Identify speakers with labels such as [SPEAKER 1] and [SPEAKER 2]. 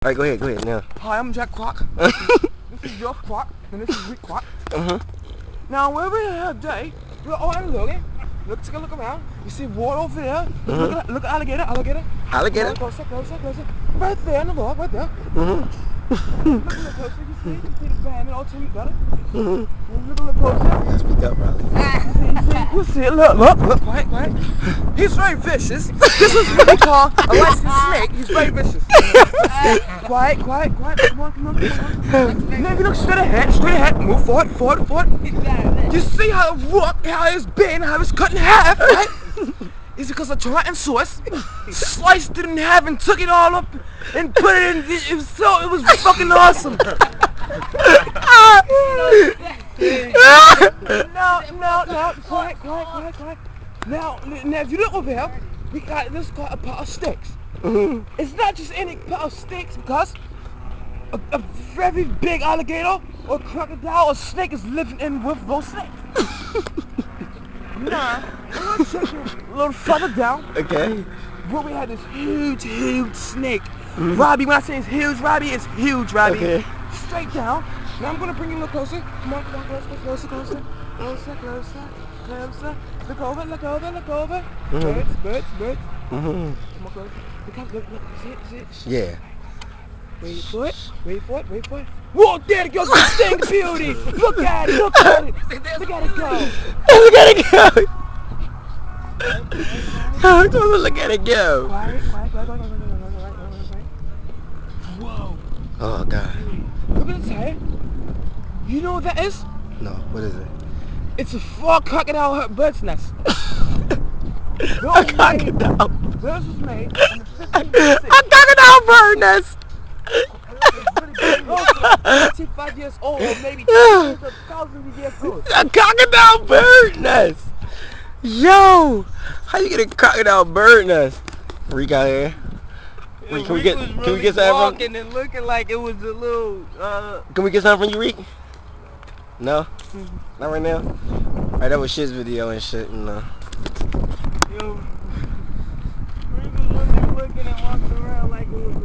[SPEAKER 1] Alright, go ahead now.
[SPEAKER 2] Hi, I'm Jack Quack. This is your Quack, and this is Rick Quack. Now, where we are today, we're all looking. Take a look around. You see water over there. Look at alligator.
[SPEAKER 1] Alligator?
[SPEAKER 2] Closer. Right there in the log, right there. Look a little closer. You see the band all two together. Look a little closer.
[SPEAKER 1] That's picked up, probably.
[SPEAKER 2] You see it. Look. Quiet. He's very vicious. This is what we call a licensed snake. He's very vicious. Quiet. Come on. Now you look straight ahead. Move forward. You see how it's been, how it's cut in half, right? It's because a Tyrannosaurus sliced it in half and took it all up and put it in. It was fucking awesome. No. Quiet. Now, if you look over here, we got this called a pot of sticks. It's not just any pot of sticks because a very big alligator or crocodile or snake is living in with those snakes. Nah, I'm gonna check you a little further down.
[SPEAKER 1] Okay.
[SPEAKER 2] Where we had this huge snake. Robbie, when I say it's huge, Robbie, it's huge, Robbie. Okay. Straight down. Now I'm gonna bring you a little closer. Come on, closer. Closer. Look over. Birds. Come on, closer. Look. See it?
[SPEAKER 1] Yeah.
[SPEAKER 2] Wait for it. Whoa, there it goes, the sting beauty! Look at it go!
[SPEAKER 1] Look at it go! Look at it go!
[SPEAKER 2] Quiet. Whoa.
[SPEAKER 1] Oh, God.
[SPEAKER 2] Look at the tire. You know what that is?
[SPEAKER 1] No, what is it?
[SPEAKER 2] It's a crocodile bird's nest.
[SPEAKER 1] A crocodile?
[SPEAKER 2] Theirs was made in the 15th
[SPEAKER 1] century. A crocodile bird nest!
[SPEAKER 2] 25 years old, or maybe 1,000 years old.
[SPEAKER 1] A crocodile bird nest! Yo! How you get a crocodile bird nest? Reek out here. Can we get something
[SPEAKER 2] walking and looking like it was a little,
[SPEAKER 1] Can we get something from you, Reek? No? Not right now? Alright, that was shit's video and shit,
[SPEAKER 2] Yo, Reek was really looking and walking around like it was a